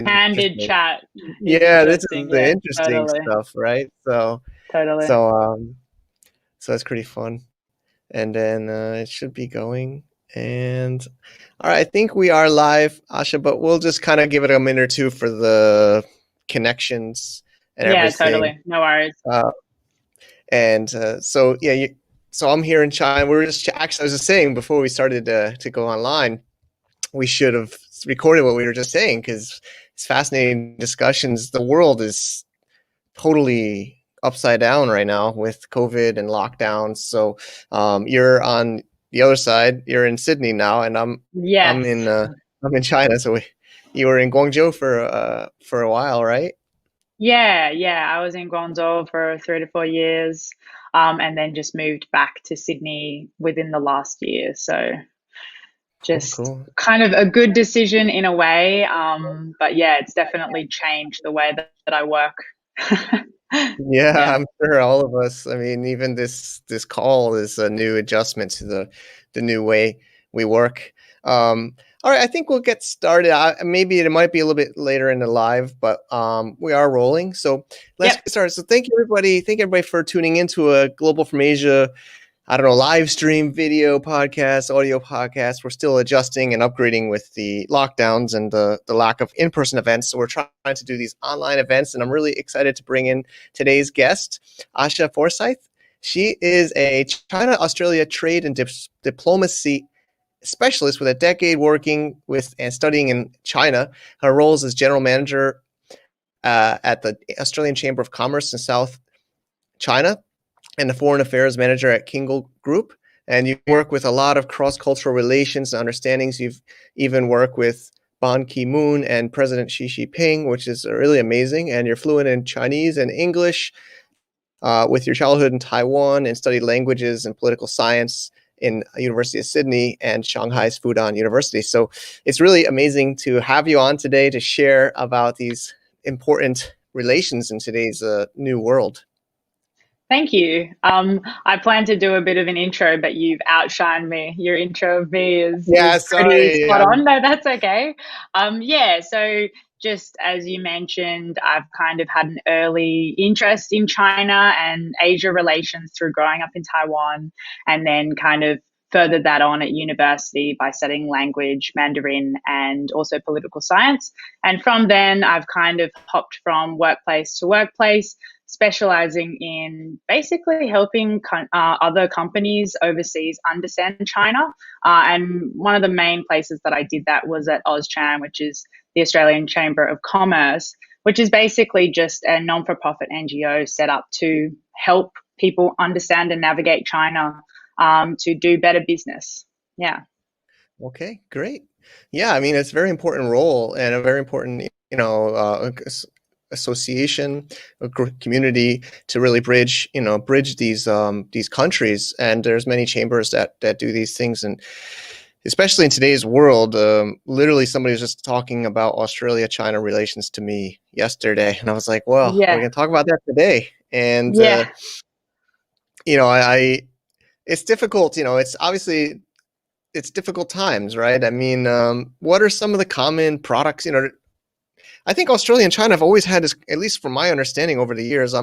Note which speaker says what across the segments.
Speaker 1: just
Speaker 2: candid chat is
Speaker 1: yeah, this is
Speaker 2: interesting.
Speaker 1: the
Speaker 2: Yeah,
Speaker 1: interesting
Speaker 2: totally,
Speaker 1: stuff, right?
Speaker 2: totally.
Speaker 1: So so that's pretty fun. And then it should be going. And all right, I think we are live, Asha, but we'll just kind of give it a minute or two for the connections and
Speaker 2: Yeah,
Speaker 1: everything.
Speaker 2: totally. No worries.
Speaker 1: Uh, and so yeah, so I'm here in China. We were just actually, I was just saying before we started to go online, we should have recorded what we were just saying because it's fascinating discussions. The world is totally upside down right now with COVID and lockdowns. So you're on the other side. You're in Sydney now, and I'm
Speaker 2: Yes.
Speaker 1: in I'm in China. So you were in Guangzhou for a while, right?
Speaker 2: Yeah, yeah. I was in Guangzhou for 3 to 4 years, and then just moved back to Sydney within the last year. So
Speaker 1: Cool,
Speaker 2: just
Speaker 1: cool.
Speaker 2: kind of a good decision in a way. But yeah, it's definitely changed the way that I work.
Speaker 1: Yeah,
Speaker 2: Yeah.
Speaker 1: I'm sure all of us. I mean, even this call is a new adjustment to the new way we work. All right, I think we'll get started. Maybe it might be a little bit later in the live, but we are rolling. So let's
Speaker 2: Yep.
Speaker 1: get started. So thank you everybody. Thank everybody for tuning into a Global from Asia, I don't know, live stream, video podcast, audio podcast. We're still adjusting and upgrading with the lockdowns and the lack of in-person events. So we're trying to do these online events, and I'm really excited to bring in today's guest, Asha Forsyth. She is a China-Australia Trade and Diplomacy specialist with a decade working with and studying in China. Her roles as general manager at the Australian Chamber of Commerce in South China and the Foreign Affairs Manager at Kingle Group. And you work with a lot of cross-cultural relations and understandings. You've even worked with Ban Ki-moon and President Xi Jinping, which is really amazing. And you're fluent in Chinese and English with your childhood in Taiwan and studied languages and political science in University of Sydney and Shanghai's Fudan University. So it's really amazing to have you on today to share about these important relations in today's new world.
Speaker 2: Thank you. I plan to do a bit of an intro, but you've outshined me. Your intro of me
Speaker 1: Yeah,
Speaker 2: is pretty
Speaker 1: sorry.
Speaker 2: spot on. No, that's okay. Yeah, so just as you mentioned, I've kind of had an early interest in China and Asia relations through growing up in Taiwan, and then kind of furthered that on at university by studying language, Mandarin, and also political science. And from then, I've kind of hopped from workplace to workplace, specializing in basically helping other companies overseas understand China. And one of the main places that I did that was at AusCham, which is the Australian Chamber of Commerce, which is basically just a non-for-profit NGO set up to help people understand and navigate China to do better business. Yeah.
Speaker 1: Okay, great. Yeah, I mean, it's a very important role and a very important, association, a community to really bridge these countries. And there's many chambers that do these things, and especially in today's world, literally somebody was just talking about Australia-China relations to me yesterday, and I was like, well, we're
Speaker 2: Yeah.
Speaker 1: gonna talk about that today. And
Speaker 2: Yeah.
Speaker 1: I it's difficult. It's obviously it's difficult times, right? I mean, what are some of the common products? I think Australia and China have always had this, at least from my understanding over the years. I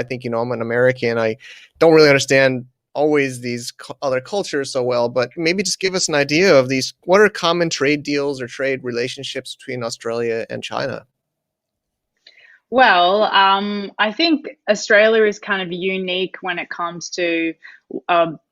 Speaker 1: think I'm an American. I don't really understand always these other cultures so well, but maybe just give us an idea of these. What are common trade deals or trade relationships between Australia and China?
Speaker 2: Well, I think Australia is kind of unique when it comes to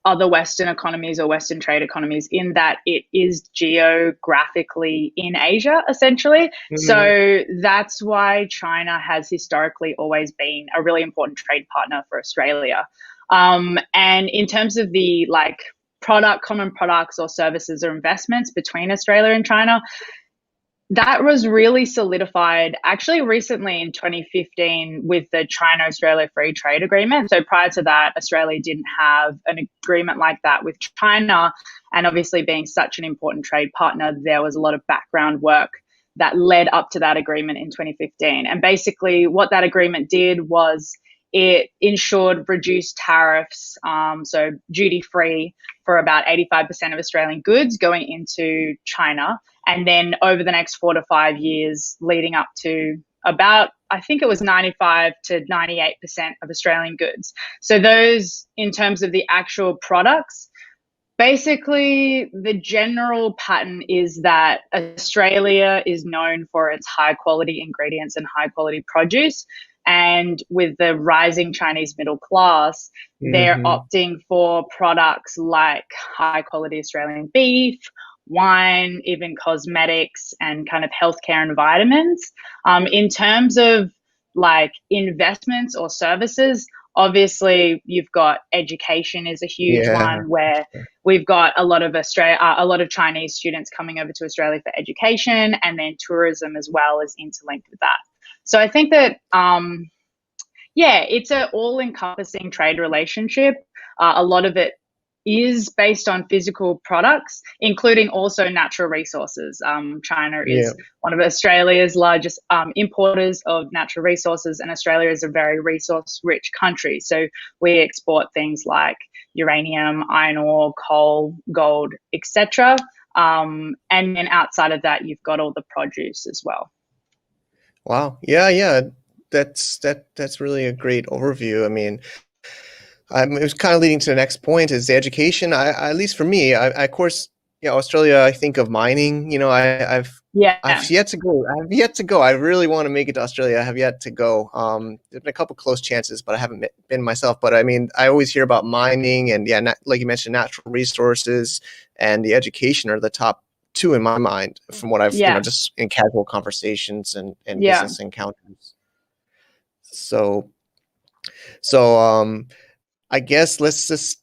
Speaker 2: other Western economies or Western trade economies in that it is geographically in Asia, essentially.
Speaker 1: Mhm.
Speaker 2: So that's why China has historically always been a really important trade partner for Australia. And in terms of the common products or services or investments between Australia and China, that was really solidified actually recently in 2015 with the China Australia Free Trade Agreement. So prior to that, Australia didn't have an agreement like that with China. And obviously, being such an important trade partner, there was a lot of background work that led up to that agreement in 2015. And basically, what that agreement did was it ensured reduced tariffs, so duty-free for about 85% of Australian goods going into China. And then over the next 4 to 5 years leading up to about, I think it was 95 to 98% of Australian goods. So those, in terms of the actual products, basically the general pattern is that Australia is known for its high quality ingredients and high quality produce. And with the rising Chinese middle class, they're opting for products like high quality Australian beef, wine, even cosmetics, and kind of healthcare and vitamins. In terms of like investments or services, obviously you've got education is a huge one, where we've got a lot of Chinese students coming over to Australia for education, and then tourism as well is interlinked with that. So I think that, it's an all-encompassing trade relationship. A lot of it is based on physical products, including also natural resources. China is one of Australia's largest importers of natural resources, and Australia is a very resource-rich country. So we export things like uranium, iron ore, coal, gold, etc. And then outside of that, you've got all the produce as well.
Speaker 1: Wow. Yeah. That's really a great overview. I mean, it was kind of leading to the next point is the education. At least for me, of course, Australia, I think of mining. I've yet to go. I really want to make it to Australia. I have yet to go. There's been a couple close chances, but I haven't been myself. But I mean, I always hear about mining and like you mentioned, natural resources and the education are the top two in my mind from what I've just in casual conversations and business encounters. So I guess let's just,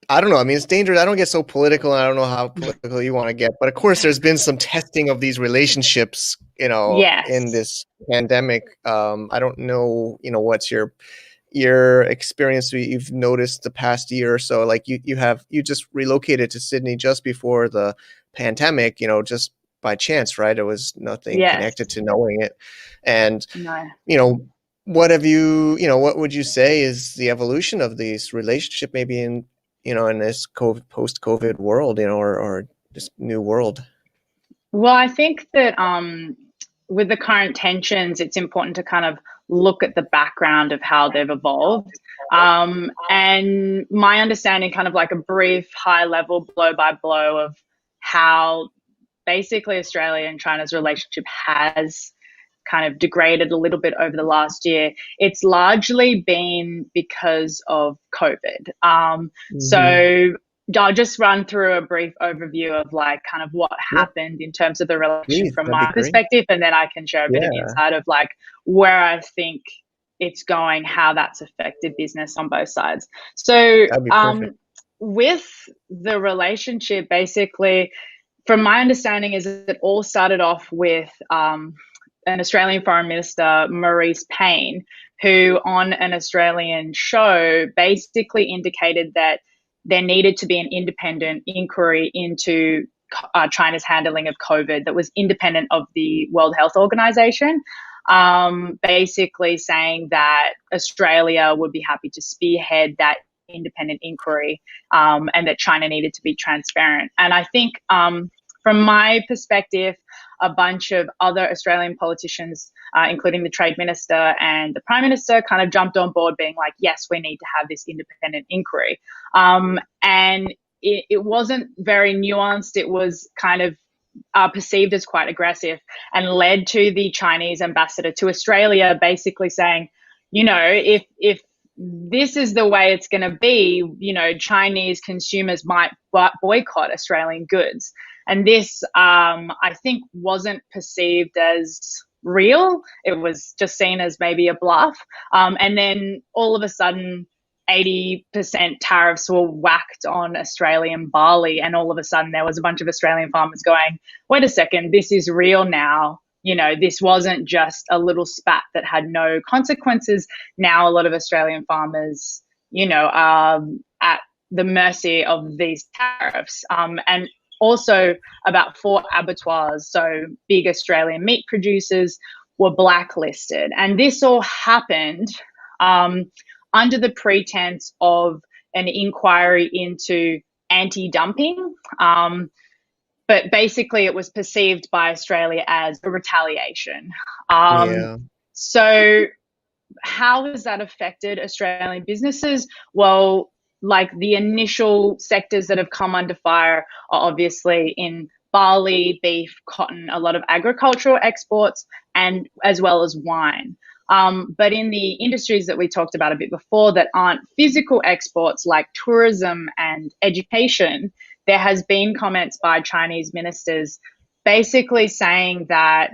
Speaker 1: I don't know. I mean, it's dangerous. I don't get so political, and I don't know how political you want to get. But of course, there's been some testing of these relationships, in this pandemic. I don't know, what's your experience you've noticed the past year or so. Like you just relocated to Sydney just before the pandemic, just by chance, right? It was nothing connected to knowing it. And, what have what would you say is the evolution of this relationship maybe in this post-COVID world, or this new world?
Speaker 2: Well, I think that with the current tensions, it's important to kind of look at the background of how they've evolved. And my understanding, kind of like a brief high level blow by blow of how basically Australia and China's relationship has kind of degraded a little bit over the last year. It's largely been because of COVID. So I'll just run through a brief overview of like kind of what happened in terms of the relationship from my perspective, and then I can share a bit of insight of like where I think it's going, how that's affected business on both sides. So with the relationship, basically, from my understanding, is it all started off with an Australian Foreign Minister, Marise Payne, who on an Australian show basically indicated that there needed to be an independent inquiry into China's handling of COVID that was independent of the World Health Organization, basically saying that Australia would be happy to spearhead that independent inquiry, and that China needed to be transparent. And I think from my perspective, a bunch of other Australian politicians, including the Trade Minister and the Prime Minister, kind of jumped on board being like, yes, we need to have this independent inquiry. And it wasn't very nuanced. It was kind of perceived as quite aggressive, and led to the Chinese ambassador to Australia basically saying, if this is the way it's going to be, Chinese consumers might boycott Australian goods. And this, I think, wasn't perceived as real. It was just seen as maybe a bluff. And then all of a sudden, 80% tariffs were whacked on Australian barley. And all of a sudden, there was a bunch of Australian farmers going, wait a second, this is real now. This wasn't just a little spat that had no consequences. Now a lot of Australian farmers, are at the mercy of these tariffs. And also about 4 abattoirs, so big Australian meat producers, were blacklisted. And this all happened under the pretense of an inquiry into anti-dumping. But basically it was perceived by Australia as a retaliation.
Speaker 1: Yeah.
Speaker 2: So how has that affected Australian businesses? Well, like the initial sectors that have come under fire are obviously in barley, beef, cotton, a lot of agricultural exports, and as well as wine. But in the industries that we talked about a bit before that aren't physical exports like tourism and education, there has been comments by Chinese ministers basically saying that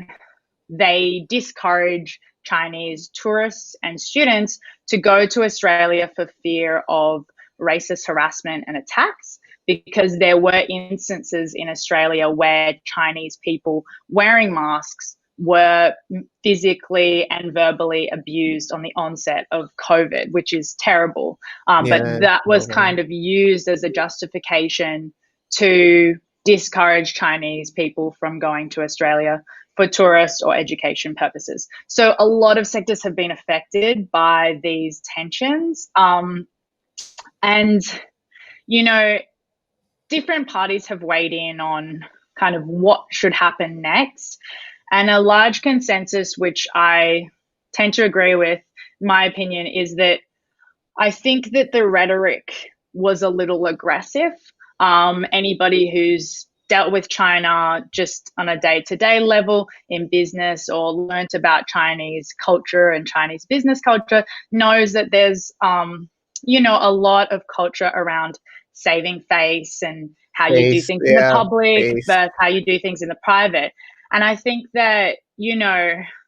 Speaker 2: they discourage Chinese tourists and students to go to Australia for fear of racist harassment and attacks, because there were instances in Australia where Chinese people wearing masks were physically and verbally abused on the onset of COVID, which is terrible. But
Speaker 1: Yeah.
Speaker 2: that was kind of used as a justification to discourage Chinese people from going to Australia for tourist or education purposes. So a lot of sectors have been affected by these tensions. And, you know, different parties have weighed in on kind of what should happen next. And a large consensus, which I tend to agree with, my opinion, is that I think that the rhetoric was a little aggressive. Anybody who's dealt with China just on a day-to-day level in business or learnt about Chinese culture and Chinese business culture knows that there's, a lot of culture around saving face and how you do things in the public versus how you do things in the private. And I think that,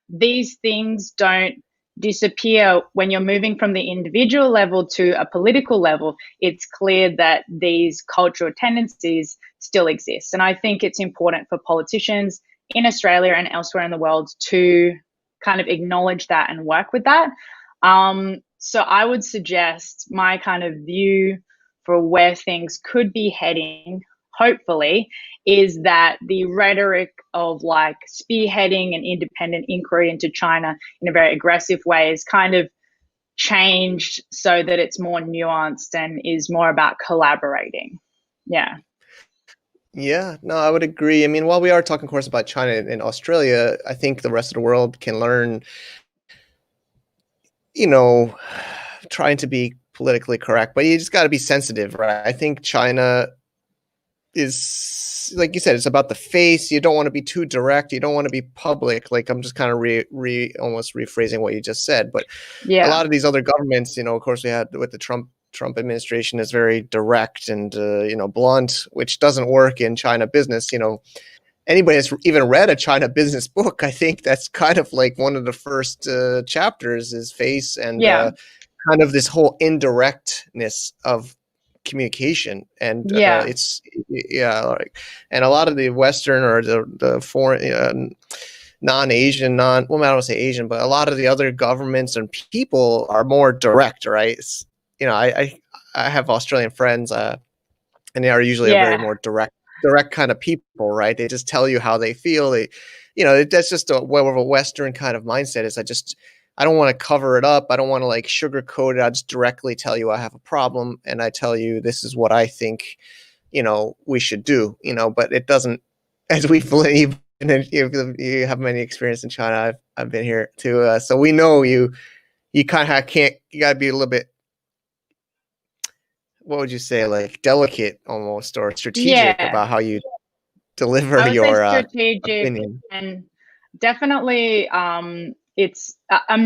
Speaker 2: these things don't disappear when you're moving from the individual level to a political level. It's clear that these cultural tendencies still exist. And I think it's important for politicians in Australia and elsewhere in the world to kind of acknowledge that and work with that. So I would suggest my kind of view for where things could be heading, hopefully, is that the rhetoric of like spearheading an independent inquiry into China in a very aggressive way is kind of changed so that it's more nuanced and is more about collaborating. Yeah.
Speaker 1: Yeah, no, I would agree. I mean, while we are talking, of course, about China and Australia, I think the rest of the world can learn, trying to be politically correct, but you just got to be sensitive, right? I think China is, like you said, it's about the face. You don't want to be too direct. You don't want to be public. Like, I'm just kind of almost rephrasing what you just said. But a lot of these other governments, of course, we had with the Trump administration is very direct and, blunt, which doesn't work in China business. Anybody that's even read a China business book, I think that's kind of like one of the first chapters is face and kind of this whole indirectness of communication. And and a lot of the Western or the foreign non-Asian, well, I don't want to say Asian, but a lot of the other governments and people are more direct, right? I have Australian friends, and they are usually a very more direct kind of people, right? They just tell you how they feel. That's just a Western kind of mindset. I don't want to cover it up. I don't want to like sugarcoat it. I just directly tell you I have a problem, and I tell you this is what I think, we should do. But it doesn't, as we believe. And then you have many experience in China. I've been here too, so we know you kind of can't. You got to be a little bit. What would you say, like delicate almost, or strategic about how you deliver your opinion?
Speaker 2: And definitely, I'm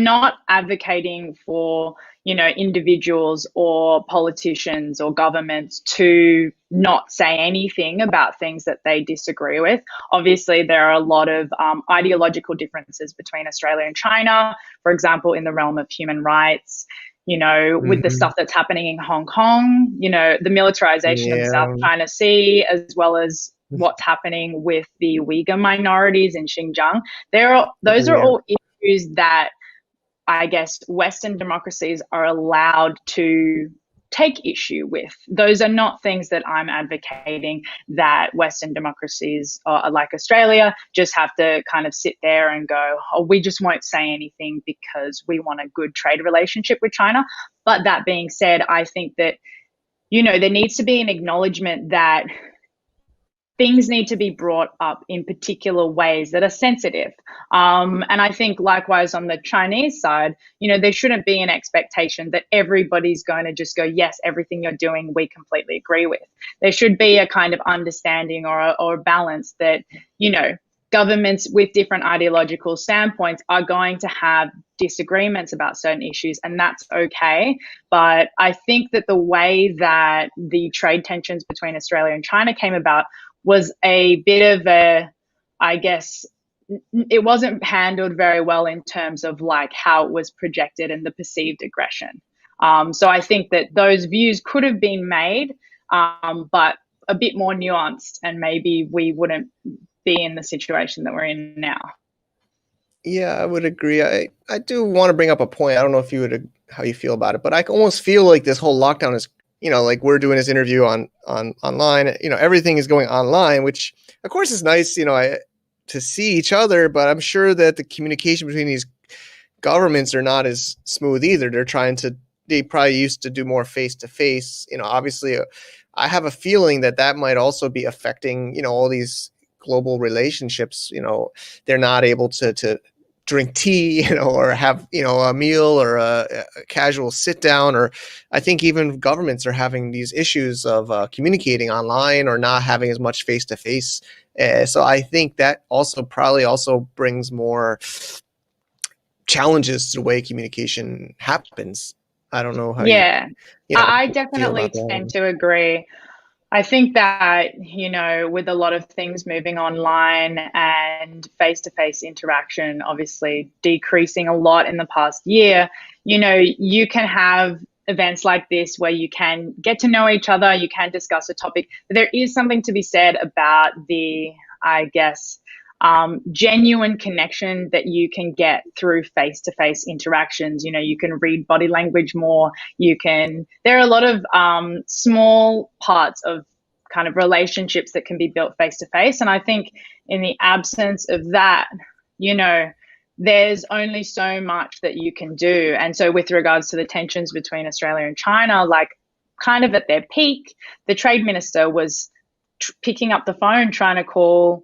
Speaker 2: not advocating for individuals or politicians or governments to not say anything about things that they disagree with. Obviously, there are a lot of ideological differences between Australia and China, for example, in the realm of human rights. With the stuff that's happening in Hong Kong, the militarization of the South China Sea, as well as what's happening with the Uyghur minorities in Xinjiang. Those are all issues that I guess Western democracies are allowed to take issue with. Those are not things that I'm advocating that Western democracies like Australia just have to kind of sit there and go, oh, we just won't say anything because we want a good trade relationship with China. But that being said, I think that, there needs to be an acknowledgement that things need to be brought up in particular ways that are sensitive. And I think likewise on the Chinese side, there shouldn't be an expectation that everybody's going to just go, yes, everything you're doing, we completely agree with. There should be a kind of understanding or a balance that, governments with different ideological standpoints are going to have disagreements about certain issues, and that's okay. But I think that the way that the trade tensions between Australia and China came about was a bit of I guess, it wasn't handled very well in terms of like how it was projected and the perceived aggression. So I think that those views could have been made, but a bit more nuanced, and maybe we wouldn't be in the situation that we're in now.
Speaker 1: Yeah, I would agree. I do want to bring up a point. I don't know if you would, how you feel about it, but I almost feel like this whole lockdown is, like we're doing this interview on online, everything is going online, which of course is nice, to see each other, but I'm sure that the communication between these governments are not as smooth either. They probably used to do more face to face, obviously I have a feeling that might also be affecting, all these global relationships. They're not able to drink tea, or have, a meal or a casual sit down, or I think even governments are having these issues of communicating online or not having as much face to face. So I think that probably brings more challenges to the way communication happens. I don't know how
Speaker 2: I definitely tend to agree. I think that, with a lot of things moving online and face-to-face interaction obviously decreasing a lot in the past year, you can have events like this where you can get to know each other, you can discuss a topic. But there is something to be said about the, I guess, genuine connection that you can get through face-to-face interactions. You can read body language more. There are a lot of small parts of kind of relationships that can be built face-to-face. And I think in the absence of that, there's only so much that you can do. And so with regards to the tensions between Australia and China, like kind of at their peak, the trade minister was picking up the phone, trying to call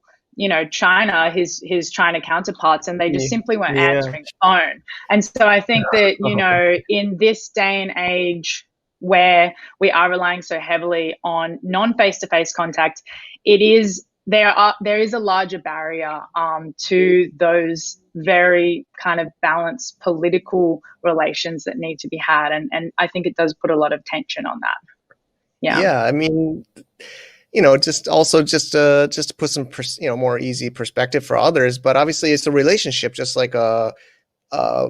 Speaker 2: China, his China counterparts, and they just simply weren't answering the phone. And so I think that, in this day and age where we are relying so heavily on non-face-to-face contact, there is a larger barrier to those very kind of balanced political relations that need to be had. And I think it does put a lot of tension on that.
Speaker 1: Yeah, I mean, just to put some, more easy perspective for others, but obviously it's a relationship, just like a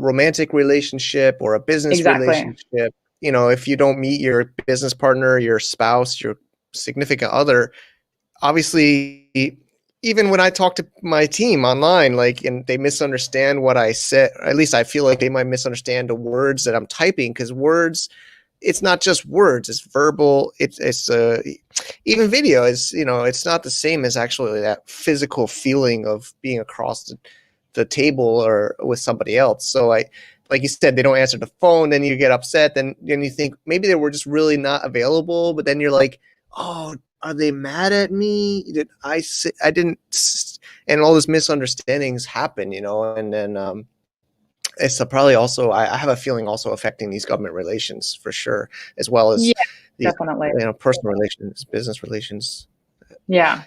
Speaker 1: romantic relationship or a business relationship. If you don't meet your business partner, your spouse, your significant other, obviously, even when I talk to my team online, and they misunderstand what I said, or at least I feel like they might misunderstand the words that I'm typing, because words, it's not just words, it's verbal. It's even video is, it's not the same as actually that physical feeling of being across the table or with somebody else. So like you said, they don't answer the phone, then you get upset, then you think maybe they were just really not available, but then you're like, oh, are they mad at me? Did I didn't, and all these misunderstandings happen, and then it's probably also, I have a feeling, also affecting these government relations for sure, as well as
Speaker 2: definitely,
Speaker 1: personal relations, business relations.
Speaker 2: Yeah.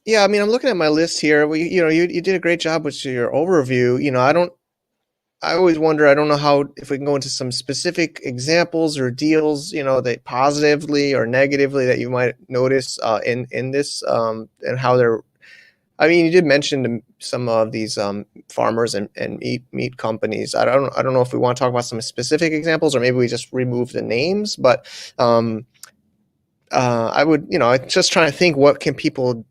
Speaker 1: Yeah, I mean, I'm looking at my list here. You did a great job with your overview. I always wonder, I don't know if we can go into some specific examples or deals, that positively or negatively that you might notice in this, and how you did mention some of these farmers and meat companies. I don't know if we want to talk about some specific examples, or maybe we just remove the names, but I would, just trying to think, what can people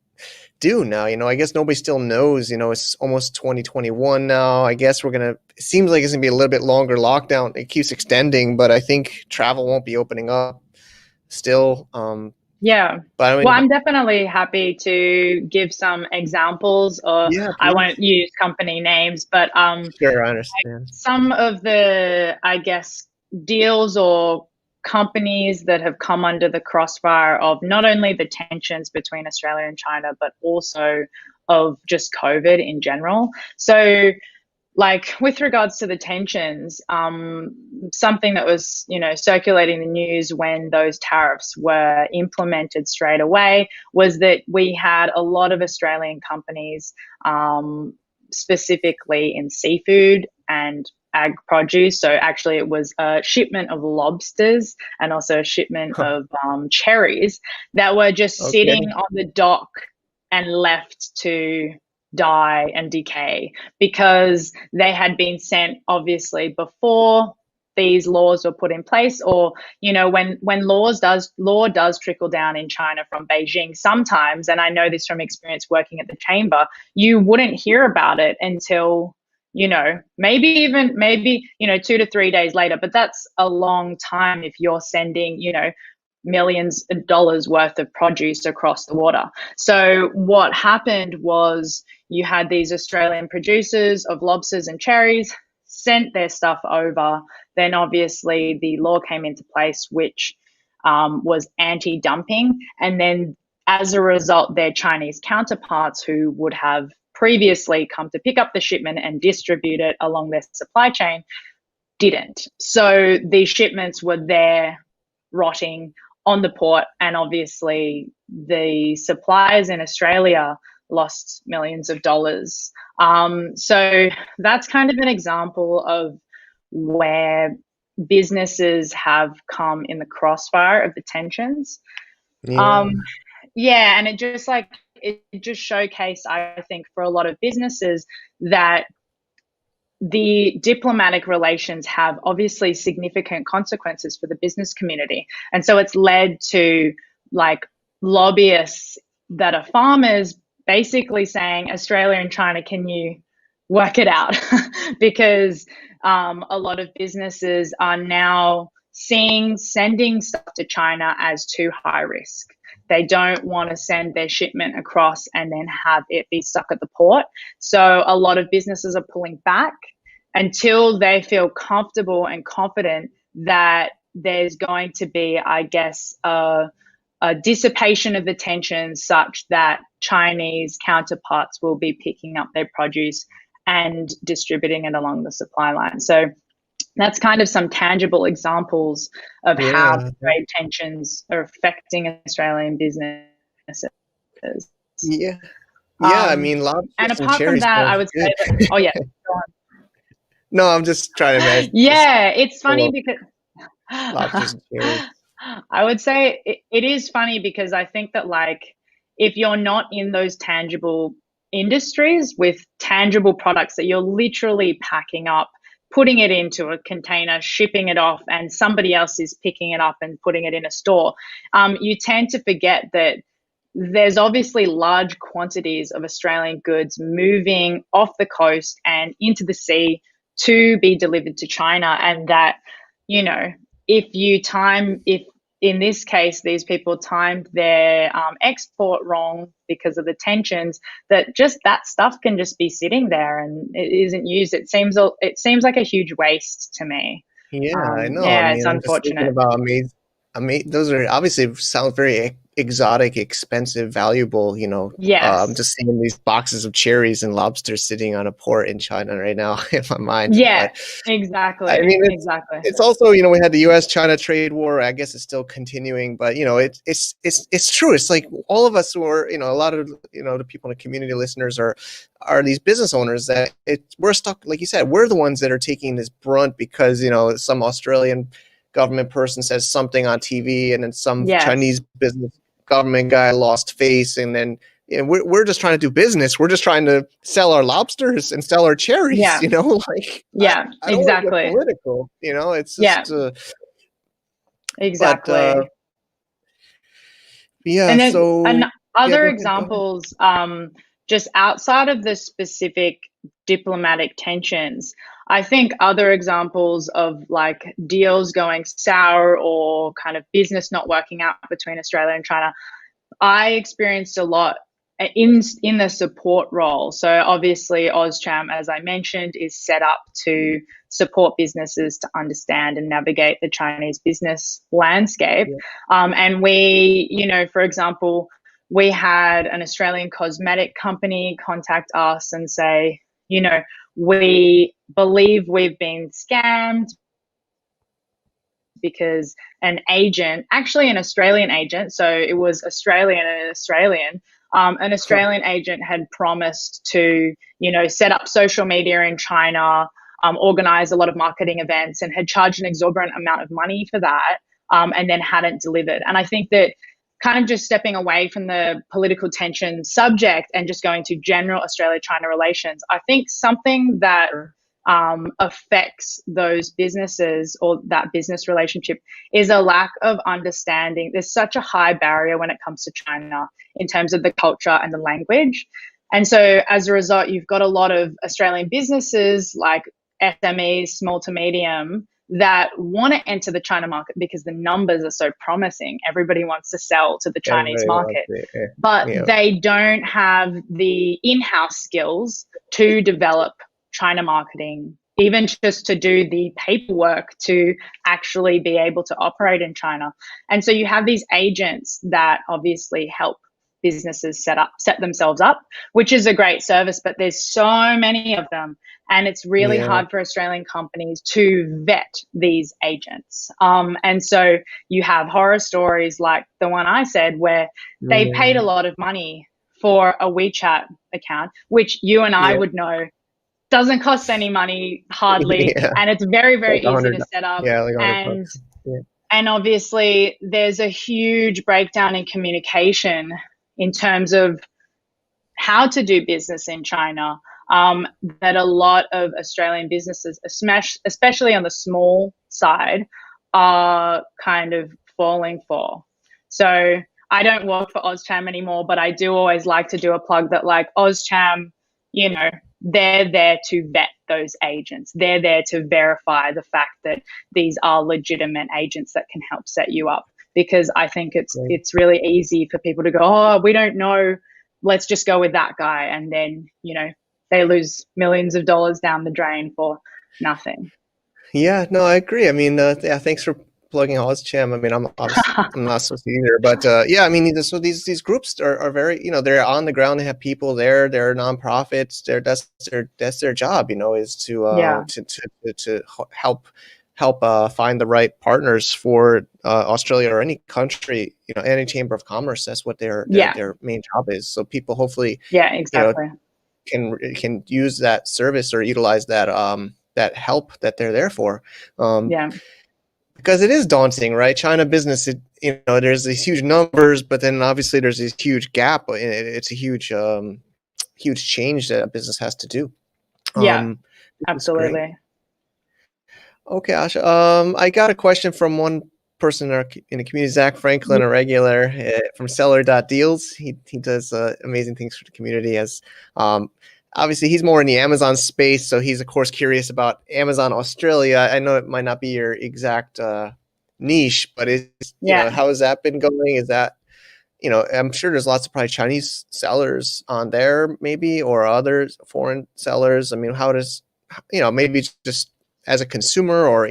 Speaker 1: do now? I guess nobody still knows. It's almost 2021 now. I guess it seems like it's going to be a little bit longer lockdown. It keeps extending, but I think travel won't be opening up still.
Speaker 2: Yeah.
Speaker 1: But I
Speaker 2: Well,
Speaker 1: mean,
Speaker 2: I'm definitely happy to give some examples, or
Speaker 1: yeah,
Speaker 2: I
Speaker 1: please.
Speaker 2: won't use company names, but
Speaker 1: Sure, I understand.
Speaker 2: some of the, I guess, deals or companies that have come under the crossfire of not only the tensions between Australia and China, but also of just COVID in general. So, like with regards to the tensions, something that was, circulating the news when those tariffs were implemented straight away was that we had a lot of Australian companies, specifically in seafood and ag produce. So actually, it was a shipment of lobsters and also a shipment
Speaker 1: Huh.
Speaker 2: of cherries that were just
Speaker 1: Okay.
Speaker 2: sitting on the dock and left to die and decay because they had been sent obviously before these laws were put in place, or when law does trickle down in China from Beijing sometimes, and I know this from experience working at the chamber, you wouldn't hear about it until maybe 2 to 3 days later, but that's a long time if you're sending millions of dollars worth of produce across the water. So what happened was you had these Australian producers of lobsters and cherries sent their stuff over. Then obviously the law came into place, which was anti-dumping. And then as a result, their Chinese counterparts who would have previously come to pick up the shipment and distribute it along their supply chain didn't. So these shipments were there rotting on the port, and obviously the suppliers in Australia lost millions of dollars. So that's kind of an example of where businesses have come in the crossfire of the tensions.
Speaker 1: Yeah.
Speaker 2: Yeah, and it just showcased, I think, for a lot of businesses that the diplomatic relations have obviously significant consequences for the business community. And so it's led to like lobbyists that are farmers basically saying, Australia and China, can you work it out? Because a lot of businesses are now seeing sending stuff to China as too high risk. They don't want to send their shipment across and then have it be stuck at the port. So a lot of businesses are pulling back until they feel comfortable and confident that there's going to be, I guess, a dissipation of the tension such that Chinese counterparts will be picking up their produce and distributing it along the supply line. So that's kind of some tangible examples of how
Speaker 1: Yeah.
Speaker 2: trade tensions are affecting Australian businesses.
Speaker 1: Yeah. Yeah. I mean,
Speaker 2: And
Speaker 1: lobsters and
Speaker 2: apart from
Speaker 1: cherries
Speaker 2: that, I
Speaker 1: sounds
Speaker 2: would
Speaker 1: good.
Speaker 2: say that, oh yeah, go on.
Speaker 1: No, I'm just trying to imagine just
Speaker 2: Yeah, it's
Speaker 1: full
Speaker 2: funny
Speaker 1: of
Speaker 2: because
Speaker 1: lobsters and cherries.
Speaker 2: I would say it is funny because I think that like if you're not in those tangible industries with tangible products that you're literally packing up, putting it into a container, shipping it off, and somebody else is picking it up and putting it in a store, you tend to forget that there's obviously large quantities of Australian goods moving off the coast and into the sea to be delivered to China. And that, you know, if in this case, these people timed their export wrong because of the tensions, that just that stuff can just be sitting there and it isn't used. It seems like a huge waste to me.
Speaker 1: Yeah, I know. I
Speaker 2: Yeah, it's
Speaker 1: mean, I'm just thinking
Speaker 2: unfortunate.
Speaker 1: about those are obviously sound very exotic, expensive, valuable, I'm
Speaker 2: Yes.
Speaker 1: just seeing these boxes of cherries and lobsters sitting on a port in China right now in my mind.
Speaker 2: Yeah,
Speaker 1: But I
Speaker 2: exactly.
Speaker 1: mean,
Speaker 2: Exactly.
Speaker 1: it's also, we had the US-China trade war. I guess it's still continuing, but it's true. It's like all of us who are, a lot of, the people in the community listeners are these business owners that we're stuck, like you said, we're the ones that are taking this brunt because, some Australian government person says something on TV and then some
Speaker 2: Yes.
Speaker 1: Chinese business government guy lost face, and then we're just trying to do business. We're just trying to sell our lobsters and sell our cherries,
Speaker 2: Yeah.
Speaker 1: like
Speaker 2: Yeah,
Speaker 1: I don't want to get
Speaker 2: exactly.
Speaker 1: political, it's
Speaker 2: Yeah,
Speaker 1: just but
Speaker 2: exactly.
Speaker 1: yeah,
Speaker 2: And then
Speaker 1: so Yeah,
Speaker 2: Other
Speaker 1: go ahead. Go ahead.
Speaker 2: examples, just outside of the specific diplomatic tensions, I think other examples of like deals going sour or kind of business not working out between Australia and China, I experienced a lot in the support role. So obviously, OzCham, as I mentioned, is set up to support businesses to understand and navigate the Chinese business landscape.
Speaker 1: Yeah.
Speaker 2: And we, for example, we had an Australian cosmetic company contact us and say, we believe we've been scammed because an agent, actually an Australian agent, so it was Australian and an
Speaker 1: Huh.
Speaker 2: Australian agent had promised to, set up social media in China, organize a lot of marketing events, and had charged an exorbitant amount of money for that, and then hadn't delivered. And I think that kind of just stepping away from the political tension subject and just going to general Australia-China relations, I think something that
Speaker 1: Sure.
Speaker 2: affects those businesses or that business relationship is a lack of understanding. There's such a high barrier when it comes to China in terms of the culture and the language. And so as a result, you've got a lot of Australian businesses like SMEs, small to medium, that want to enter the China market because the numbers are so promising. Everybody wants to sell to the Chinese
Speaker 1: Everybody wants
Speaker 2: market,
Speaker 1: it.
Speaker 2: but
Speaker 1: Yeah.
Speaker 2: they don't have the in-house skills to develop China marketing, even just to do the paperwork to actually be able to operate in China. And so you have these agents that obviously help businesses set themselves up, which is a great service, but there's so many of them. And it's really
Speaker 1: Yeah.
Speaker 2: hard for Australian companies to vet these agents. And so you have horror stories like the one I said, where they paid a
Speaker 1: Mm.
Speaker 2: lot of money for a WeChat account, which you and I
Speaker 1: Yeah.
Speaker 2: would know doesn't cost any money hardly,
Speaker 1: Yeah.
Speaker 2: and it's very,
Speaker 1: It's like
Speaker 2: very
Speaker 1: a
Speaker 2: easy
Speaker 1: hundred.
Speaker 2: to set up.
Speaker 1: Yeah, like
Speaker 2: and
Speaker 1: $100. Yeah.
Speaker 2: and obviously there's a huge breakdown in communication in terms of how to do business in China, that a lot of Australian businesses, especially on the small side, are kind of falling for. So I don't work for OzCham anymore, but I do always like to do a plug that, like, OzCham, you know, they're there to vet those agents. They're there to verify the fact that these are legitimate agents that can help set you up. Because I think
Speaker 1: Right.
Speaker 2: it's really easy for people to go, oh, we don't know, let's just go with that guy. And then, they lose millions of dollars down the drain for nothing.
Speaker 1: Yeah, no, I agree. I mean, yeah, thanks for plugging OzCham. I mean, I'm obviously I'm not supposed to either, but yeah, I mean, so these groups are very, they're on the ground. They have people there. They're nonprofits. That's their job. Is
Speaker 2: Yeah.
Speaker 1: to help find the right partners for Australia or any country. Any chamber of commerce. That's what their their
Speaker 2: Yeah.
Speaker 1: their main job is. So people hopefully
Speaker 2: Yeah,
Speaker 1: you know
Speaker 2: exactly.
Speaker 1: can use that service or utilize that help that they're there for,
Speaker 2: Yeah.
Speaker 1: because it is daunting, right? China business, there's these huge numbers, but then obviously there's this huge gap. It's a huge change that a business has to do.
Speaker 2: Yeah,
Speaker 1: Which is great.
Speaker 2: absolutely.
Speaker 1: Okay, Asha. I got a question from one person in the community, Zach Franklin, a regular from Seller.deals. He does amazing things for the community. As obviously, he's more in the Amazon space, so he's of course curious about Amazon Australia. I know it might not be your exact niche, but
Speaker 2: Yeah.
Speaker 1: how has that been going? Is that I'm sure there's lots of probably Chinese sellers on there, maybe, or other foreign sellers. I mean, how does maybe just as a consumer or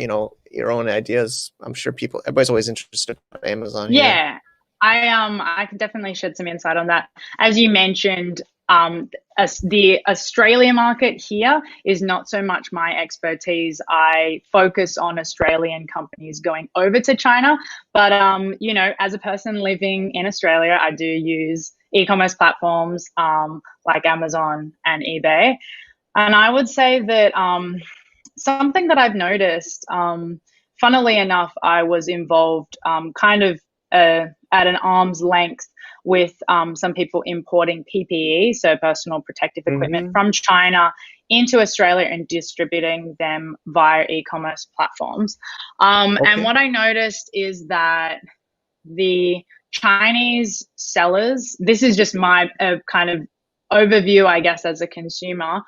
Speaker 1: your own ideas. I'm sure everybody's always interested in Amazon here.
Speaker 2: Yeah, I can definitely shed some insight on that. As you mentioned, as the Australia market here is not so much my expertise. I focus on Australian companies going over to China, but as a person living in Australia, I do use e-commerce platforms like Amazon and eBay, and I would say that something that I've noticed. Funnily enough, I was involved kind of at an arm's length with some people importing PPE, so personal protective equipment,
Speaker 1: Mm-hmm.
Speaker 2: from China into Australia and distributing them via e-commerce platforms. And
Speaker 1: Okay.
Speaker 2: what I noticed is that the Chinese sellers, this is just my kind of overview, I guess, as a consumer,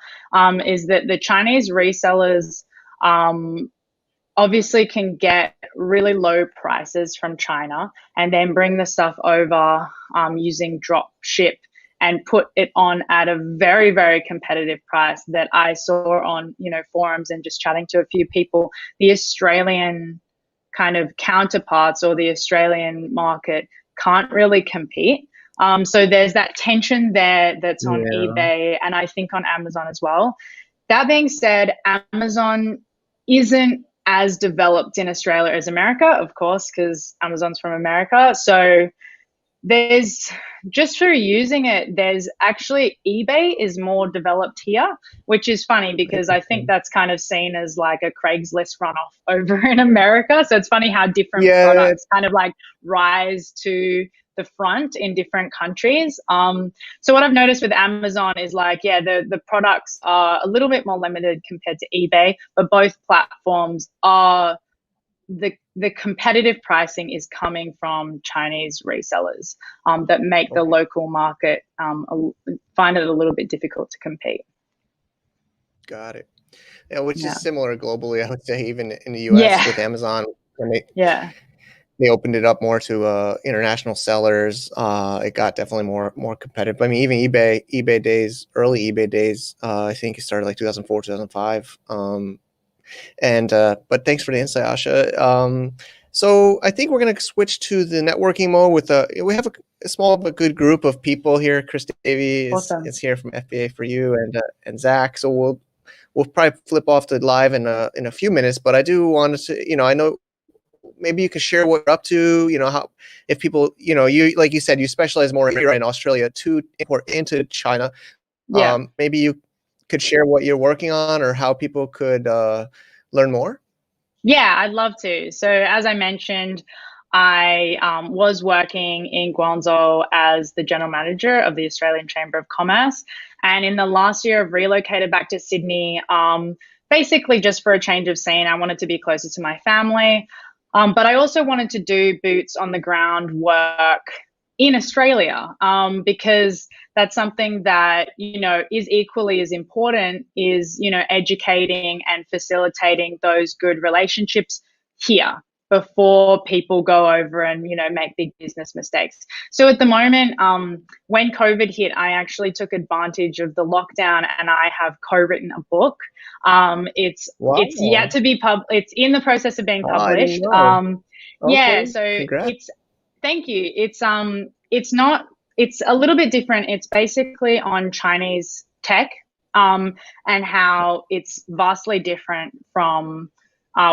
Speaker 2: is that the Chinese resellers obviously can get really low prices from China and then bring the stuff over using drop ship and put it on at a very, very competitive price that I saw on, forums and just chatting to a few people. The Australian kind of counterparts or the Australian market can't really compete. So there's that tension there that's on eBay and I think on Amazon as well. That being said, Amazon isn't as developed in Australia as America, of course, because Amazon's from America. So there's, just through using it, there's actually eBay is more developed here, which is funny because I think that's kind of seen as like a Craigslist runoff over in America. So it's funny how different products kind of like rise to the front in different countries. So what I've noticed with Amazon is like, the products are a little bit more limited compared to eBay, but both platforms are the competitive pricing is coming from Chinese resellers that make the local market find it a little bit difficult to compete.
Speaker 1: Got it. Yeah, which is similar globally, I would say, even in the US with Amazon. They opened it up more to international sellers. It got definitely more competitive. I mean, even eBay days, early eBay days, I think it started like 2004, 2005. But thanks for the insight, Asha. So I think we're going to switch to the networking mode with we have a small but good group of people here. Chris Davies is here from FBA for You and Zach. So we'll probably flip off to live in a few minutes, but I do want to, I know maybe you could share what you're up to, how, if people, you, like you said, you specialize more in Australia to import into China. Maybe you could share what you're working on or how people could learn more?
Speaker 2: Yeah, I'd love to. So as I mentioned, I was working in Guangzhou as the general manager of the Australian Chamber of Commerce. And in the last year, I've relocated back to Sydney, basically just for a change of scene. I wanted to be closer to my family. But I also wanted to do boots on the ground work in Australia, because that's something that, is equally as important is, educating and facilitating those good relationships here before people go over and, make big business mistakes. So at the moment, when COVID hit, I actually took advantage of the lockdown and I have co-written a book. It's yet to be it's in the process of being published. So congrats. Thank you. It's a little bit different. It's basically on Chinese tech, and how it's vastly different from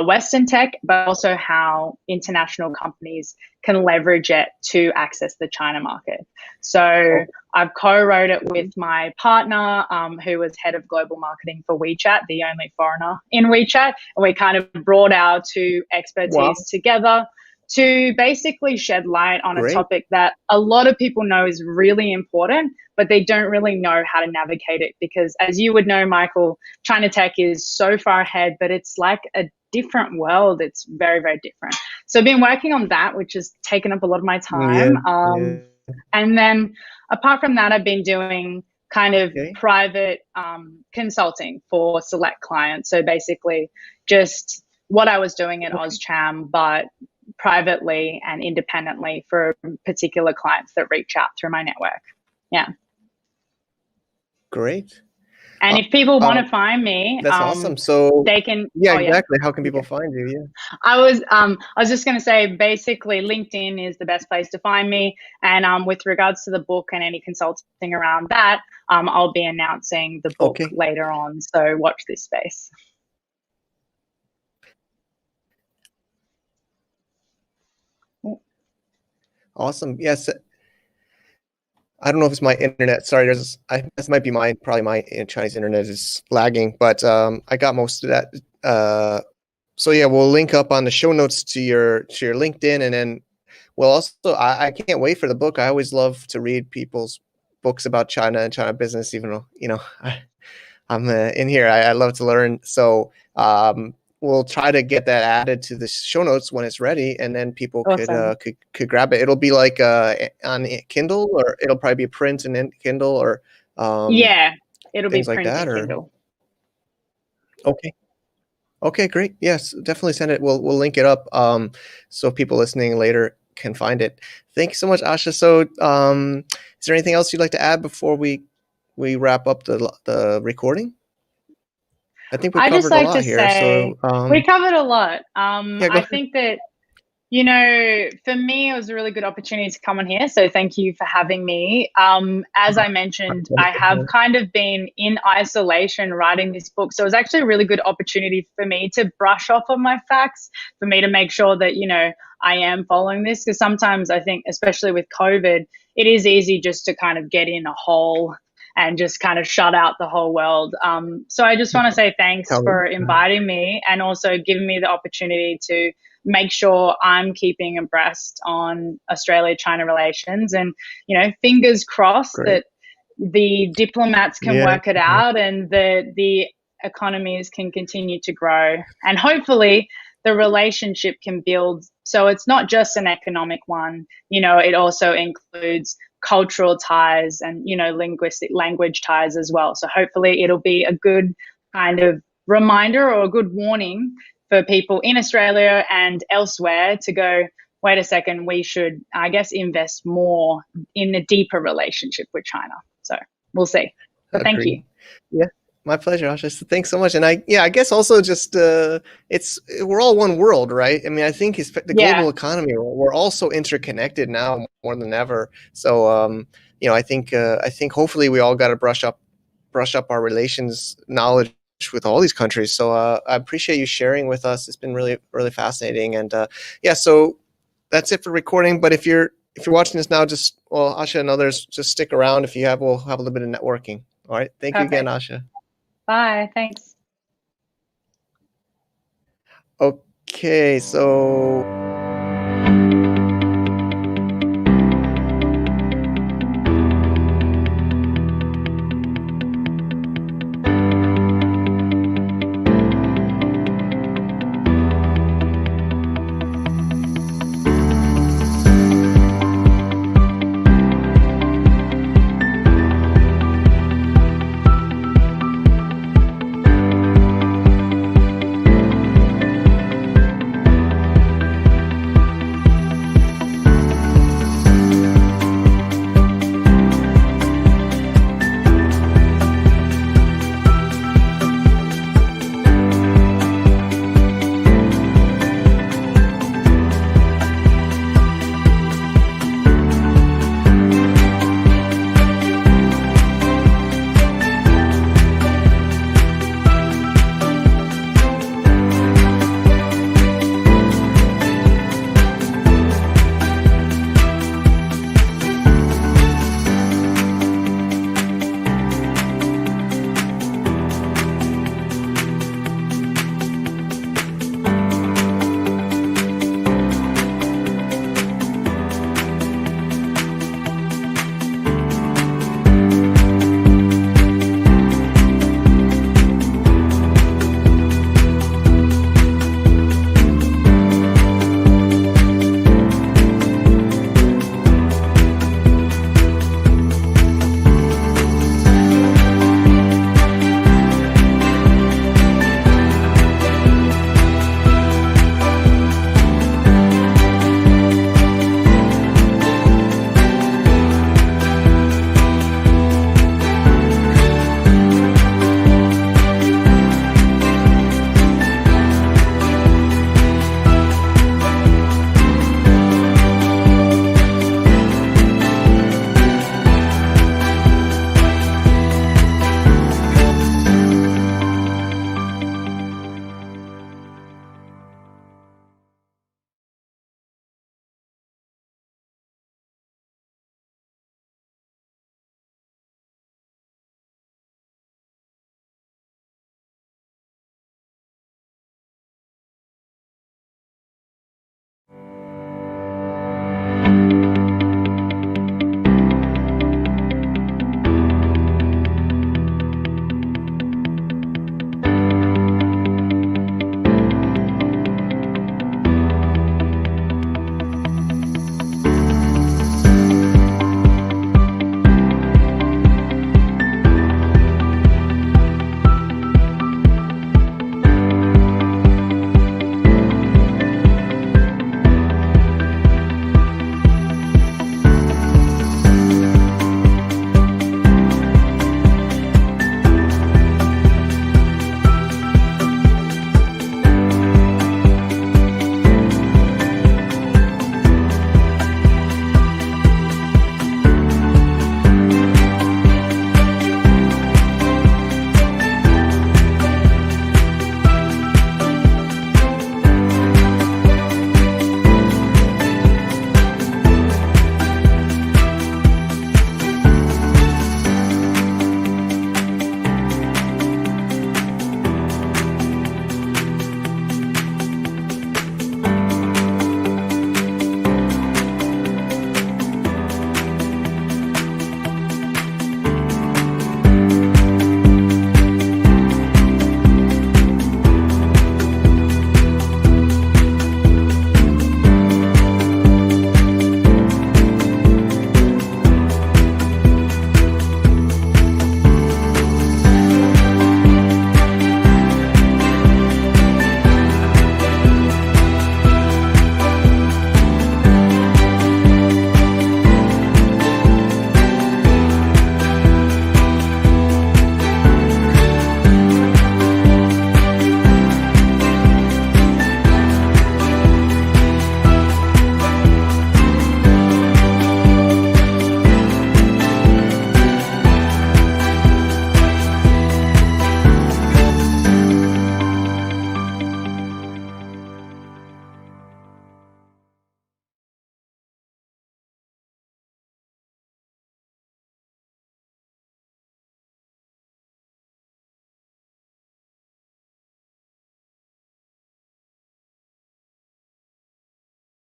Speaker 2: Western tech, but also how international companies can leverage it to access the China market. So I've co-wrote it with my partner, who was head of global marketing for WeChat, the only foreigner in WeChat. And we kind of brought our two expertise together to basically shed light on a topic that a lot of people know is really important, but they don't really know how to navigate it because, as you would know, Michael, China tech is so far ahead, but it's like a different world. It's very, very different. So I've been working on that, which has taken up a lot of my time. And then apart from that, I've been doing kind of private consulting for select clients. So basically just what I was doing at OzCham, but privately and independently for particular clients that reach out through my network.
Speaker 1: Great.
Speaker 2: And if people want to find me,
Speaker 1: that's awesome. So
Speaker 2: they can.
Speaker 1: Exactly. How can people find you?
Speaker 2: I was just going to say, basically, LinkedIn is the best place to find me. And with regards to the book and any consulting around that, I'll be announcing the book later on. So watch this space.
Speaker 1: Awesome. Yes. I don't know if it's my internet. Sorry, this might be probably my Chinese internet is lagging, but I got most of that. So yeah, we'll link up on the show notes to your LinkedIn, and then we'll also. I can't wait for the book. I always love to read people's books about China and China business, even though I'm in here. I love to learn. So we'll try to get that added to the show notes when it's ready, and then people
Speaker 2: Awesome.
Speaker 1: could grab it. It'll be like on Kindle, or it'll probably be print and then Kindle, or
Speaker 2: Yeah, it'll be
Speaker 1: things like
Speaker 2: print
Speaker 1: that.
Speaker 2: and
Speaker 1: Or
Speaker 2: Kindle.
Speaker 1: okay, okay, great. Yes, definitely send it. We'll link it up so people listening later can find it. Thanks so much, Asha. So, is there anything else you'd like to add before we wrap up the recording? I think we
Speaker 2: I just
Speaker 1: covered a
Speaker 2: like to
Speaker 1: lot here.
Speaker 2: say
Speaker 1: So,
Speaker 2: we covered a lot.
Speaker 1: yeah, go
Speaker 2: I
Speaker 1: ahead.
Speaker 2: think that, you know, for me, it was a really good opportunity to come on here. So thank you for having me. As I mentioned, I have kind of been in isolation writing this book. So it was actually a really good opportunity for me to brush off on my facts, for me to make sure that, you know, I am following this. Because sometimes I think, especially with COVID, it is easy just to kind of get in a hole and just kind of shut out the whole world. So I just want to say thanks
Speaker 1: Tell me.
Speaker 2: for inviting me and also giving me the opportunity to make sure I'm keeping abreast on Australia-China relations. And, you know, fingers crossed
Speaker 1: Great.
Speaker 2: that the diplomats can
Speaker 1: Yeah.
Speaker 2: work it out and the economies can continue to grow. And hopefully the relationship can build so it's not just an economic one, you know, it also includes cultural ties and, you know, linguistic language ties as well. So hopefully it'll be a good kind of reminder or a good warning for people in Australia and elsewhere to go, wait a second, we should, I guess, invest more in a deeper relationship with China. So we'll see. But thank you.
Speaker 1: Agreed. Yeah, my pleasure, Asha. So thanks so much. And I guess also just it's we're all one world, right? I mean, I think the
Speaker 2: Yeah.
Speaker 1: global economy, we're all so interconnected now more than ever. So I think hopefully we all got to brush up our relations knowledge with all these countries. So I appreciate you sharing with us. It's been really fascinating. And yeah, so that's it for recording. But if you're watching this now, just Asha and others, just stick around. If you have, we'll have a little bit of networking. All right. Thank you again,
Speaker 2: Perfect.
Speaker 1: Asha.
Speaker 2: Bye. Thanks.
Speaker 1: Okay, so